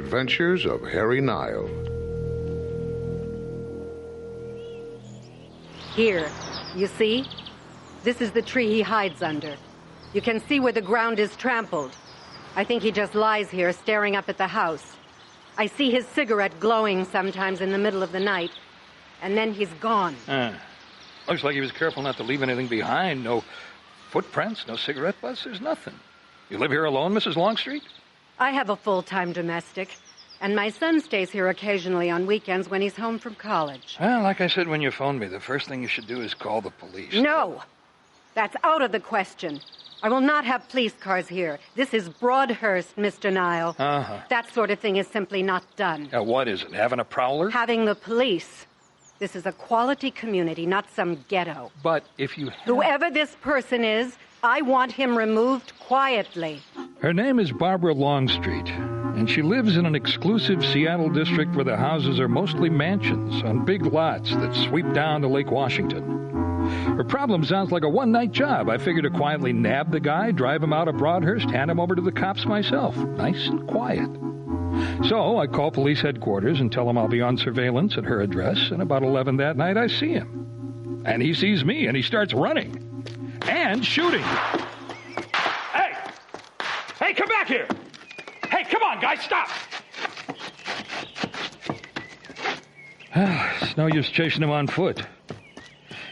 adventures of Harry Nile. Here, you see? This is the tree he hides under. You can see where the ground is trampled. I think he just lies here staring up at the house. I see his cigarette glowing sometimes in the middle of the night, and then he's gone. Looks like he was careful not to leave anything behind. No footprints, no cigarette butts, there's nothing. You live here alone, Mrs. Longstreet? I have a full-time domestic, and my son stays here occasionally on weekends when he's home from college. Well, like I said when you phoned me, the first thing you should do is call the police. No! That's out of the question. I will not have police cars here. This is Broadhurst, Mr. Nile. That sort of thing is simply not done. What is it, having a prowler? Having the police. This is a quality community, not some ghetto. But if you Whoever this person is, I want him removed quietly. Her name is Barbara Longstreet, and she lives in an exclusive Seattle district where the houses are mostly mansions on big lots that sweep down to Lake Washington. Her problem sounds like a one-night job. I figured to quietly nab the guy, drive him out of Broadhurst, hand him over to the cops myself. Nice and quiet. So I call police headquarters and tell them I'll be on surveillance at her address, and about 11 that night I see him. And he sees me, and he starts running. And shooting. Hey! Hey, come back here! Hey, come on, guys, stop! It's no use chasing him on foot.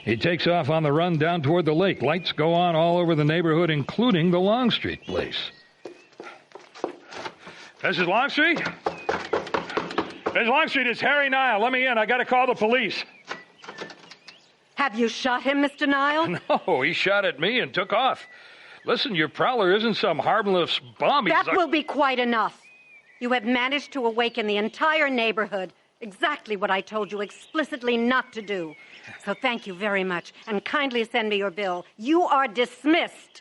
He takes off on the run down toward the lake. Lights go on all over the neighborhood, including the Longstreet place. Mrs. Longstreet? Mrs. Longstreet, it's Harry Nile. Let me in. I got to call the police. Have you shot him, Mr. Nile? No, he shot at me and took off. Listen, your prowler isn't some harmless bum. That will be quite enough. You have managed to awaken the entire neighborhood. Exactly what I told you explicitly not to do. So thank you very much, and kindly send me your bill. You are dismissed.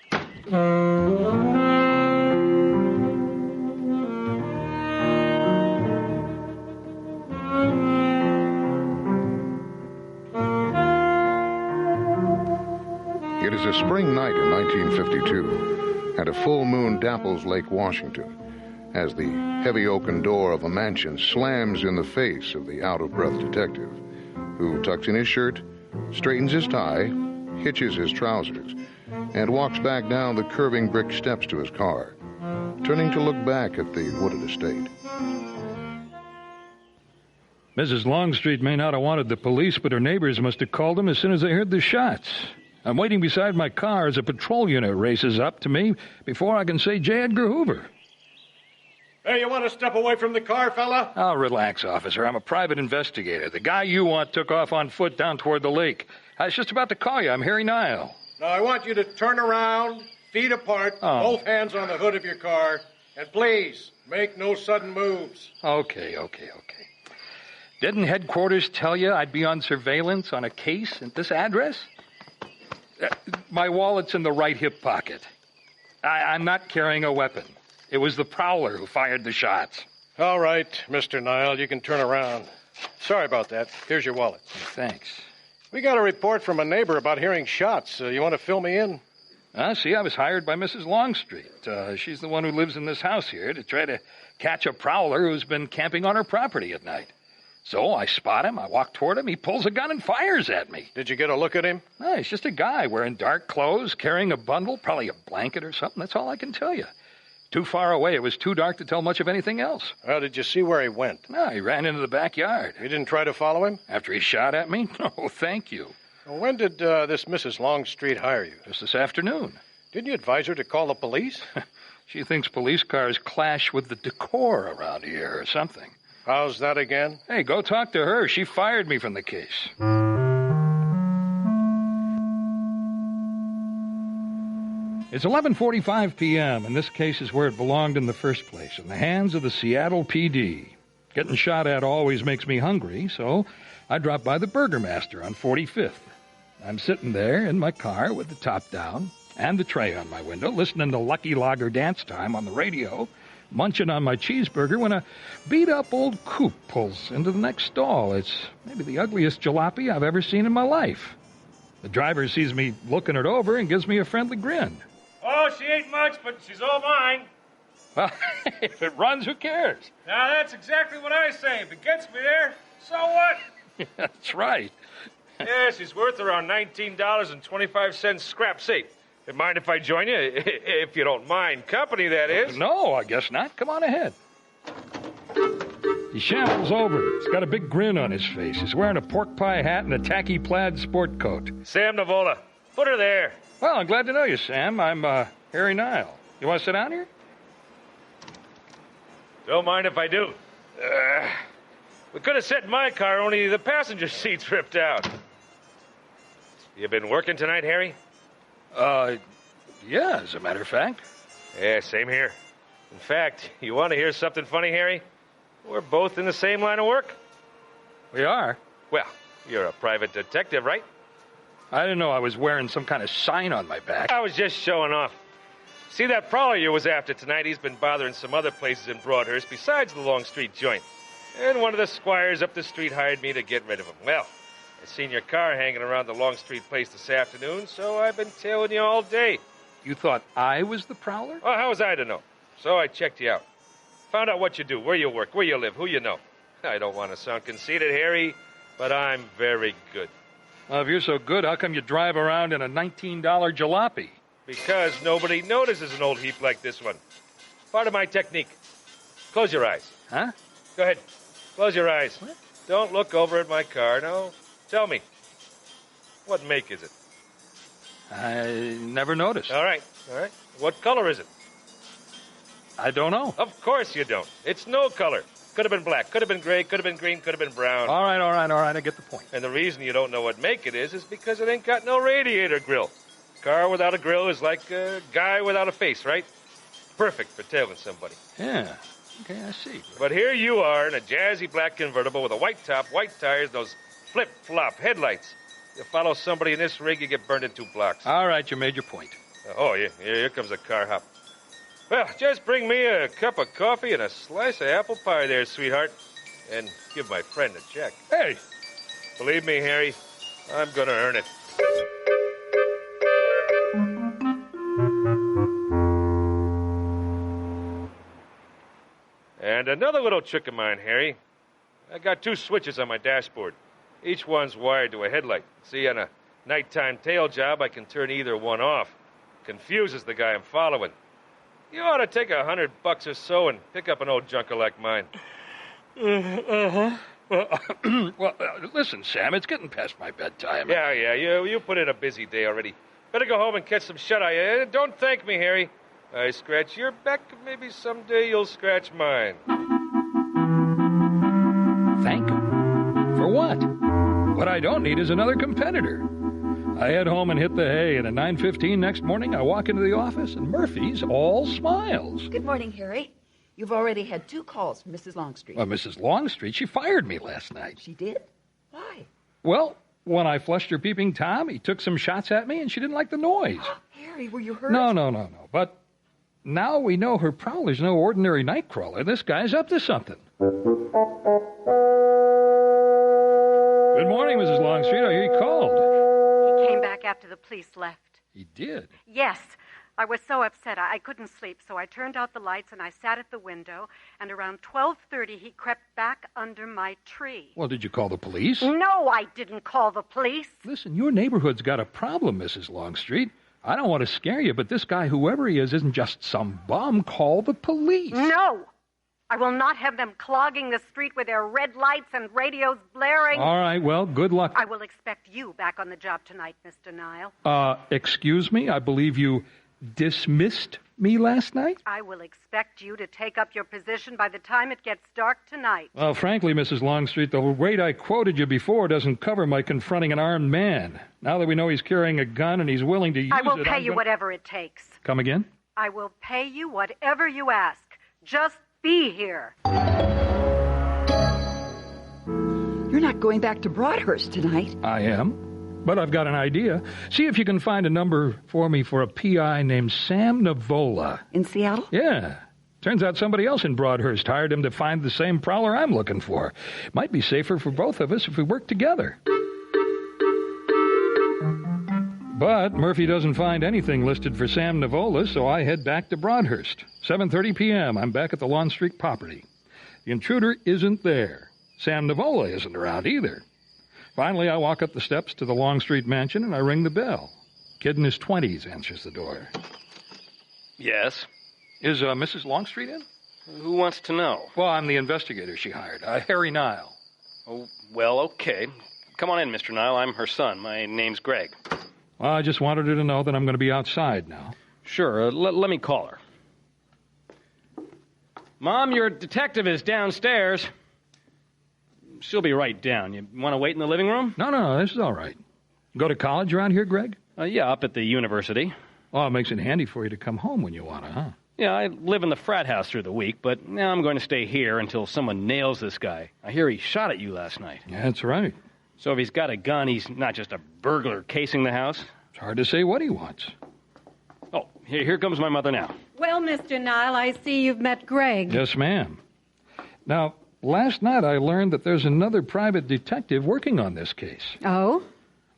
It is a spring night in 1952, and a full moon dapples Lake Washington as the heavy oaken door of a mansion slams in the face of the out-of-breath detective, who tucks in his shirt, straightens his tie, hitches his trousers, and walks back down the curving brick steps to his car, turning to look back at the wooded estate. Mrs. Longstreet may not have wanted the police, but her neighbors must have called them as soon as they heard the shots. I'm waiting beside my car as a patrol unit races up to me before I can say J. Edgar Hoover. Hey, you want to step away from the car, fella? Oh, relax, officer. I'm a private investigator. The guy you want took off on foot down toward the lake. I was just about to call you. I'm Harry Nile. Now, I want you to turn around, feet apart, both hands on the hood of your car, and please, make no sudden moves. Okay. Didn't headquarters tell you I'd be on surveillance on a case at this address? My wallet's in the right hip pocket. I'm not carrying a weapon. It was the prowler who fired the shots. All right, Mr. Nile, you can turn around. Sorry about that. Here's your wallet. Thanks. We got a report from a neighbor about hearing shots. You want to fill me in? See, I was hired by Mrs. Longstreet. She's the one who lives in this house here to try to catch a prowler who's been camping on her property at night. So I spot him, I walk toward him, he pulls a gun and fires at me. Did you get a look at him? No, he's just a guy wearing dark clothes, carrying a bundle, probably a blanket or something. That's all I can tell you. Too far away, it was too dark to tell much of anything else. Well, did you see where he went? No, he ran into the backyard. You didn't try to follow him? After he shot at me? No, thank you. Well, when did this Mrs. Longstreet hire you? Just this afternoon. Didn't you advise her to call the police? She thinks police cars clash with the decor around here or something. How's that again? Hey, go talk to her. She fired me from the case. It's 11:45 p.m., and this case is where it belonged in the first place, in the hands of the Seattle PD. Getting shot at always makes me hungry, so I drop by the Burgermaster on 45th. I'm sitting there in my car with the top down and the tray on my window, listening to Lucky Lager Dance Time on the radio, munching on my cheeseburger when a beat-up old coupe pulls into the next stall. It's maybe the ugliest jalopy I've ever seen in my life. The driver sees me looking it over and gives me a friendly grin. Oh, she ain't much, but she's all mine. Well, if it runs, who cares? Now, that's exactly what I say. If it gets me there, so what? That's right. Yes, he's worth around $19.25 scrap. Say, mind if I join you? If you don't mind company, that is. No, I guess not. Come on ahead. He shambles over. He's got a big grin on his face. He's wearing a pork pie hat and a tacky plaid sport coat. Sam Navola. Put her there. Well, I'm glad to know you, Sam. I'm Harry Nile. You want to sit down here? Don't mind if I do. We could have sat in my car, only the passenger seat's ripped out. You been working tonight, Harry? Yeah, as a matter of fact. Yeah, same here. In fact, you want to hear something funny, Harry? We're both in the same line of work. We are? Well, you're a private detective, right? I didn't know I was wearing some kind of sign on my back. I was just showing off. See that prowler you was after tonight? He's been bothering some other places in Broadhurst besides the Longstreet joint. And one of the squires up the street hired me to get rid of him. Well, I seen your car hanging around the Longstreet place this afternoon, so I've been tailing you all day. You thought I was the prowler? Well, how was I to know? So I checked you out. Found out what you do, where you work, where you live, who you know. I don't want to sound conceited, Harry, but I'm very good. Well, if you're so good, how come you drive around in a $19 jalopy? Because nobody notices an old heap like this one. Part of my technique. Close your eyes. Huh? Go ahead. Close your eyes. What? Don't look over at my car, no. Tell me. What make is it? I never noticed. All right. What color is it? I don't know. Of course you don't. It's no color. Could have been black, could have been gray, could have been green, could have been brown. All right. I get the point. And the reason you don't know what make it is because it ain't got no radiator grill. Car without a grill is like a guy without a face, right? Perfect for tailing somebody. Yeah. Okay, I see. But here you are in a jazzy black convertible with a white top, white tires, those flip-flop headlights. You follow somebody in this rig, you get burned in 2 blocks. All right, you made your point. Oh, yeah, here comes a car hop. Well, just bring me a cup of coffee and a slice of apple pie there, sweetheart. And give my friend a check. Hey! Believe me, Harry, I'm gonna earn it. And another little trick of mine, Harry. I got 2 switches on my dashboard. Each one's wired to a headlight. See, on a nighttime tail job, I can turn either one off. Confuses the guy I'm following. You ought to take $100 or so and pick up an old junker like mine. Well, listen, Sam, it's getting past my bedtime. Yeah, you put in a busy day already. Better go home and catch some shut-eye. Don't thank me, Harry. I scratch your back, maybe someday you'll scratch mine. Thank him? For what? What I don't need is another competitor. I head home and hit the hay, and at 9:15 next morning, I walk into the office, and Murphy's all smiles. Good morning, Harry. You've already had 2 calls from Mrs. Longstreet. Well, Mrs. Longstreet, she fired me last night. She did? Why? Well, when I flushed her peeping Tom, he took some shots at me, and she didn't like the noise. Harry, were you hurt? No. But now we know her prowler's no ordinary night crawler. This guy's up to something. Good morning, Mrs. Longstreet. I hear you called. He came back after the police left. He did? Yes. I was so upset I couldn't sleep, so I turned out the lights and I sat at the window, and around 12:30 he crept back under my tree. Well, did you call the police? No, I didn't call the police. Listen, your neighborhood's got a problem, Mrs. Longstreet. I don't want to scare you, but this guy, whoever he is, isn't just some bum. Call the police. No! I will not have them clogging the street with their red lights and radios blaring. All right, well, good luck. I will expect you back on the job tonight, Mr. Nile. Excuse me? I believe you dismissed me last night? I will expect you to take up your position by the time it gets dark tonight. Well, frankly, Mrs. Longstreet, the rate I quoted you before doesn't cover my confronting an armed man. Now that we know he's carrying a gun and he's willing to use it... I will pay you whatever it takes. Come again? I will pay you whatever you ask. Just be here. You're not going back to Broadhurst tonight. I am. But I've got an idea. See if you can find a number for me for a PI named Sam Navola. In Seattle? Yeah. Turns out somebody else in Broadhurst hired him to find the same prowler I'm looking for. Might be safer for both of us if we work together. But Murphy doesn't find anything listed for Sam Navola, so I head back to Broadhurst. 7:30 p.m., I'm back at the Longstreet property. The intruder isn't there. Sam Navola isn't around either. Finally, I walk up the steps to the Longstreet mansion and I ring the bell. Kid in his 20s answers the door. Yes? Is Mrs. Longstreet in? Who wants to know? Well, I'm the investigator she hired, Harry Nile. Oh, well, okay. Come on in, Mr. Nile. I'm her son. My name's Greg. Well, I just wanted her to know that I'm going to be outside now. Sure, let me call her. Mom, your detective is downstairs. She'll be right down. You want to wait in the living room? No, this is all right. Go to college around here, Greg? Yeah, up at the university. Oh, it makes it handy for you to come home when you want to, huh? Yeah, I live in the frat house through the week, but now I'm going to stay here until someone nails this guy. I hear he shot at you last night. Yeah, that's right. So if he's got a gun, he's not just a burglar casing the house? It's hard to say what he wants. Oh, here comes my mother now. Well, Mr. Nile, I see you've met Greg. Yes, ma'am. Now, last night I learned that there's another private detective working on this case. Oh?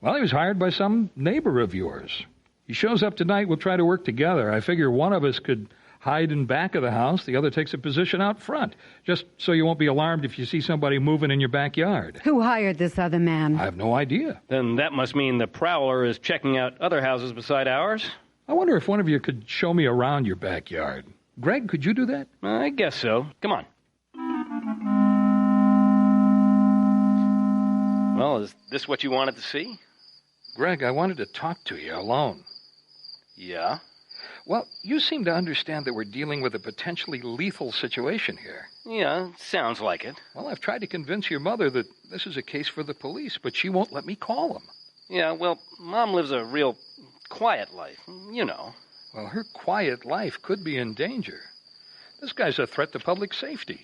Well, he was hired by some neighbor of yours. He shows up tonight, we'll try to work together. I figure one of us could hide in back of the house, the other takes a position out front, just so you won't be alarmed if you see somebody moving in your backyard. Who hired this other man? I have no idea. Then that must mean the prowler is checking out other houses beside ours? I wonder if one of you could show me around your backyard. Greg, could you do that? I guess so. Come on. Well, is this what you wanted to see? Greg, I wanted to talk to you alone. Yeah? Well, you seem to understand that we're dealing with a potentially lethal situation here. Yeah, sounds like it. Well, I've tried to convince your mother that this is a case for the police, but she won't let me call them. Yeah, well, Mom lives a real quiet life, you know. Well, her quiet life could be in danger. This guy's a threat to public safety.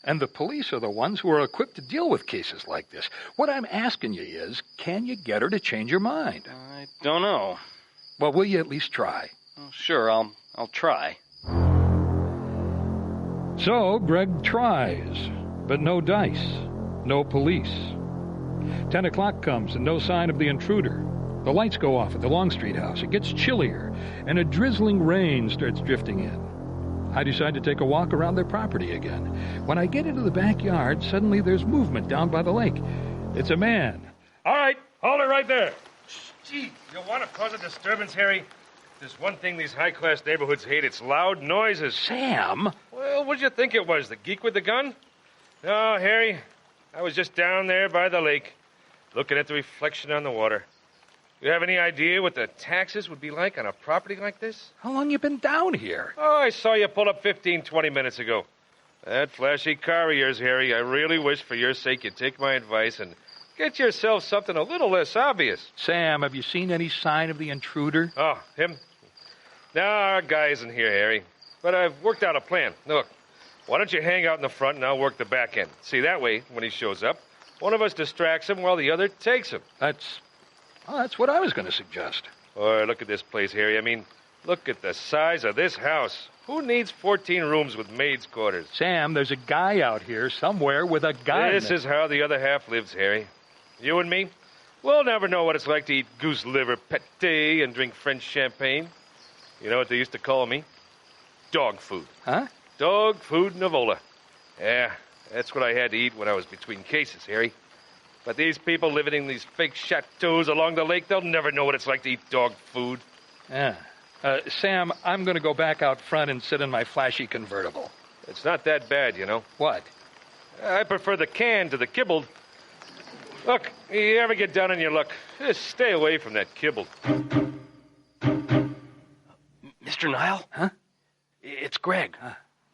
And the police are the ones who are equipped to deal with cases like this. What I'm asking you is, can you get her to change your mind? I don't know. Well, will you at least try? Sure, I'll try. So Greg tries, but no dice, no police. 10 o'clock comes and no sign of the intruder. The lights go off at the Longstreet house. It gets chillier, and a drizzling rain starts drifting in. I decide to take a walk around their property again. When I get into the backyard, suddenly there's movement down by the lake. It's a man. All right, hold it right there. Gee, you want to cause a disturbance, Harry? There's one thing these high-class neighborhoods hate. It's loud noises. Sam? Well, what did you think it was, the geek with the gun? No, Harry, I was just down there by the lake, looking at the reflection on the water. You have any idea what the taxes would be like on a property like this? How long you been down here? Oh, I saw you pull up 15, 20 minutes ago. That flashy car of yours, Harry, I really wish for your sake you'd take my advice and get yourself something a little less obvious. Sam, have you seen any sign of the intruder? Oh, him? No, our guy isn't here, Harry. But I've worked out a plan. Look, why don't you hang out in the front and I'll work the back end. See, that way, when he shows up, one of us distracts him while the other takes him. That's what I was going to suggest. Oh, look at this place, Harry. I mean, look at the size of this house. Who needs 14 rooms with maids' quarters? Sam, there's a guy out here somewhere with a gun. This is how the other half lives, Harry. You and me, we'll never know what it's like to eat goose liver pâté and drink French champagne. You know what they used to call me? Dog food. Huh? Dog food Navola. Yeah, that's what I had to eat when I was between cases, Harry. But these people living in these fake chateaus along the lake, they'll never know what it's like to eat dog food. Yeah. Sam, I'm going to go back out front and sit in my flashy convertible. It's not that bad, you know. What? I prefer the canned to the kibbled. Look, you ever get down on your luck, just stay away from that kibbled. Mr. Nile? Huh? It's Greg.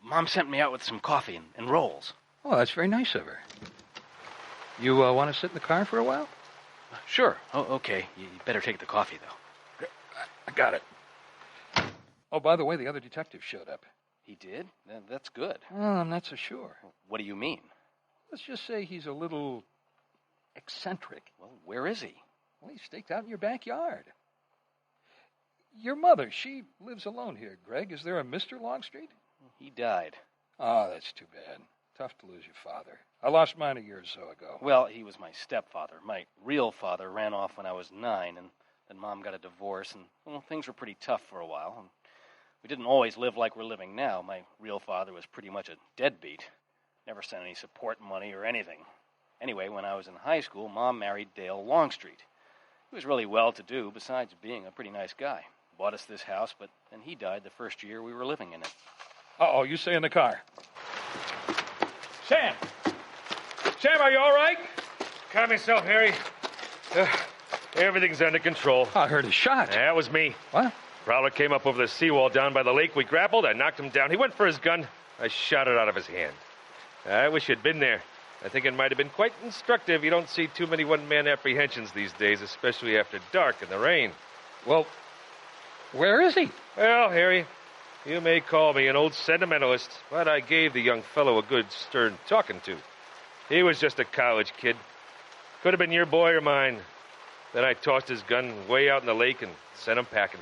Mom sent me out with some coffee and rolls. Oh, that's very nice of her. You want to sit in the car for a while? Sure. Oh, okay. You better take the coffee, though. I got it. Oh, by the way, the other detective showed up. He did? That's good. Oh, I'm not so sure. What do you mean? Let's just say he's a little eccentric. Well, where is he? Well, he's staked out in your backyard. Your mother, she lives alone here, Greg. Is there a Mr. Longstreet? He died. Oh, that's too bad. Tough to lose your father. I lost mine a year or so ago. Well, he was my stepfather. My real father ran off when I was 9, and Then Mom got a divorce, and, well, things were pretty tough for a while. And we didn't always live like we're living now. My real father was pretty much a deadbeat. Never sent any support money or anything. Anyway, when I was in high school, Mom married Dale Longstreet. He was really well-to-do, besides being a pretty nice guy. Bought us this house, but then he died the first year we were living in it. Uh-oh, you stay in the car. Sam! Sam, are you all right? Calm yourself, Harry. Everything's under control. I heard a shot. That was me. What? Prowler came up over the seawall down by the lake. We grappled. I knocked him down. He went for his gun. I shot it out of his hand. I wish you'd been there. I think it might have been quite instructive. You don't see too many one-man apprehensions these days, especially after dark and the rain. Well, where is he? Well, Harry, you may call me an old sentimentalist, but I gave the young fellow a good, stern talking to. He was just a college kid. Could have been your boy or mine. Then I tossed his gun way out in the lake and sent him packing.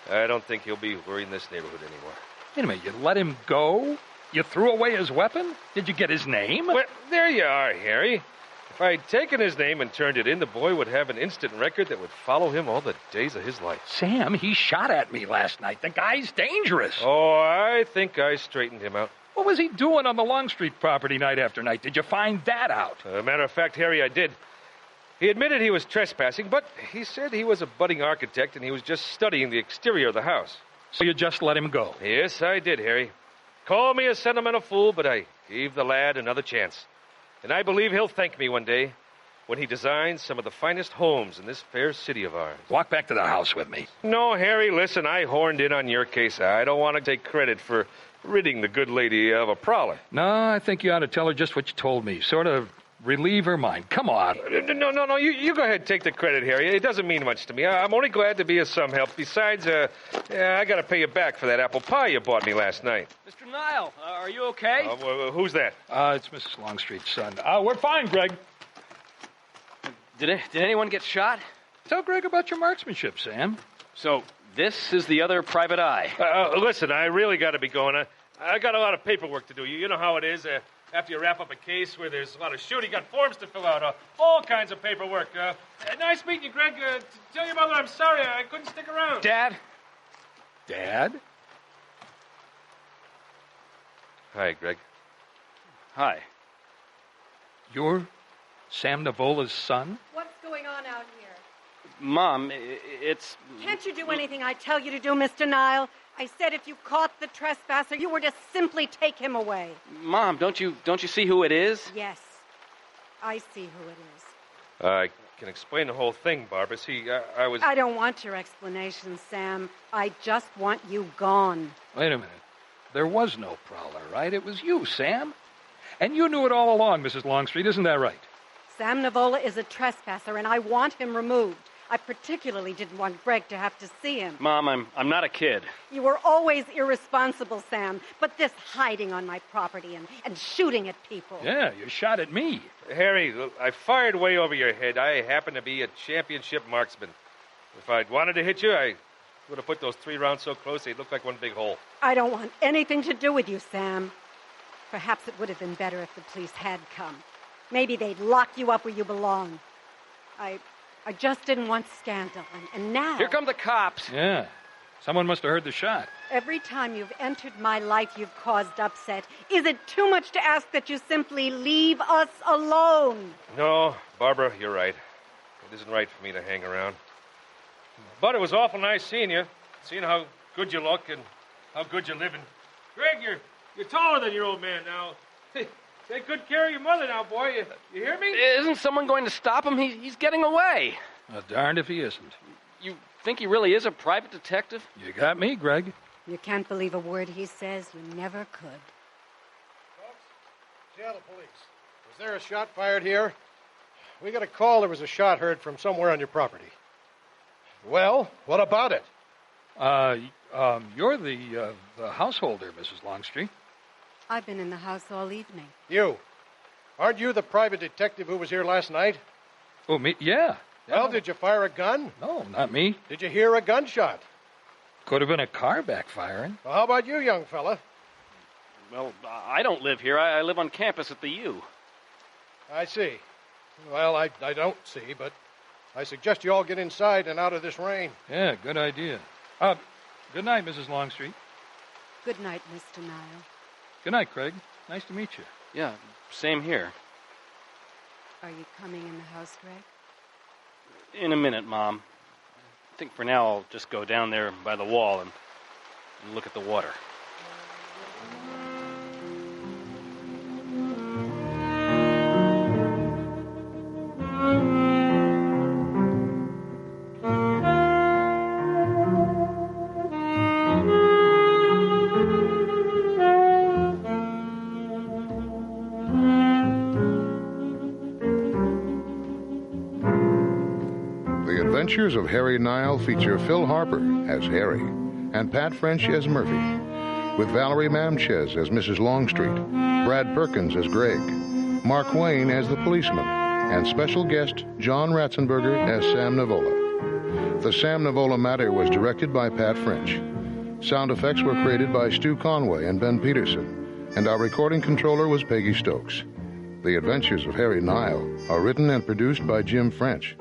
I don't think he'll be worrying this neighborhood anymore. Wait a minute, you let him go? You threw away his weapon? Did you get his name? Well, there you are, Harry. If I'd taken his name and turned it in, the boy would have an instant record that would follow him all the days of his life. Sam, he shot at me last night. The guy's dangerous. Oh, I think I straightened him out. What was he doing on the Longstreet property night after night? Did you find that out? Matter of fact, Harry, I did. He admitted he was trespassing, but he said he was a budding architect and he was just studying the exterior of the house. So you just let him go? Yes, I did, Harry. Call me a sentimental fool, but I gave the lad another chance. And I believe he'll thank me one day when he designs some of the finest homes in this fair city of ours. Walk back to the house with me. No, Harry, listen, I horned in on your case. I don't want to take credit for ridding the good lady of a prowler. No, I think you ought to tell her just what you told me. Sort of relieve her mind. Come on. No, you go ahead and take the credit, Harry. It doesn't mean much to me. I'm only glad to be of some help. Besides, I got to pay you back for that apple pie you bought me last night. Mr. Nile, are you okay? Who's that? It's Mrs. Longstreet's son. We're fine, Greg. Did anyone get shot? Tell Greg about your marksmanship, Sam. So, this is the other private eye. Listen, I really got to be going. I got a lot of paperwork to do. You know how it is. After you wrap up a case where there's a lot of shooting, you got forms to fill out, all kinds of paperwork. Nice meeting you, Greg. Tell your mother I'm sorry I couldn't stick around. Dad? Dad? Hi, Greg. Hi. You're Sam Navola's son? What's going on out here? Mom, it's... Can't you do anything I tell you to do, Mr. Nile? I said if you caught the trespasser, you were to simply take him away. Mom, don't you see who it is? Yes, I see who it is. I can explain the whole thing, Barbara. See, I was... I don't want your explanation, Sam. I just want you gone. Wait a minute. There was no prowler, right? It was you, Sam. And you knew it all along, Mrs. Longstreet, isn't that right? Sam Navola is a trespasser, and I want him removed. I particularly didn't want Greg to have to see him. Mom, I'm not a kid. You were always irresponsible, Sam. But this hiding on my property and shooting at people. Yeah, you shot at me. Harry, I fired way over your head. I happen to be a championship marksman. If I'd wanted to hit you, I would have put those 3 rounds so close they'd look like one big hole. I don't want anything to do with you, Sam. Perhaps it would have been better if the police had come. Maybe they'd lock you up where you belong. I just didn't want scandal, and now... Here come the cops. Yeah. Someone must have heard the shot. Every time you've entered my life, you've caused upset. Is it too much to ask that you simply leave us alone? No, Barbara, you're right. It isn't right for me to hang around. But it was awful nice seeing you, seeing how good you look and how good you're living. Greg, you're taller than your old man now. Take good care of your mother now, boy. You hear me? Isn't someone going to stop him? He's getting away. Well, darned if he isn't. You think he really is a private detective? You got me, Greg. You can't believe a word he says. You never could. Folks, Seattle police. Was there a shot fired here? We got a call there was a shot heard from somewhere on your property. Well, what about it? You're the householder, Mrs. Longstreet. I've been in the house all evening. You. Aren't you the private detective who was here last night? Oh, me? Yeah. Well, did you fire a gun? No, not me. Did you hear a gunshot? Could have been a car backfiring. Well, how about you, young fella? Well, I don't live here. I live on campus at the U. I see. Well, I don't see, but I suggest you all get inside and out of this rain. Yeah, good idea. Good night, Mrs. Longstreet. Good night, Mr. Nile. Good night, Craig. Nice to meet you. Yeah, same here. Are you coming in the house, Greg? In a minute, Mom. I think for now I'll just go down there by the wall and look at the water. The Adventures of Harry Nile feature Phil Harper as Harry and Pat French as Murphy, with Valerie Mamchez as Mrs. Longstreet, Brad Perkins as Greg, Mark Wayne as the policeman, and special guest John Ratzenberger as Sam Navola. The Sam Navola Matter was directed by Pat French. Sound effects were created by Stu Conway and Ben Peterson, and our recording controller was Peggy Stokes. The Adventures of Harry Nile are written and produced by Jim French.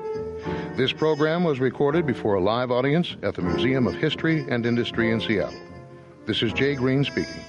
This program was recorded before a live audience at the Museum of History and Industry in Seattle. This is Jay Green speaking.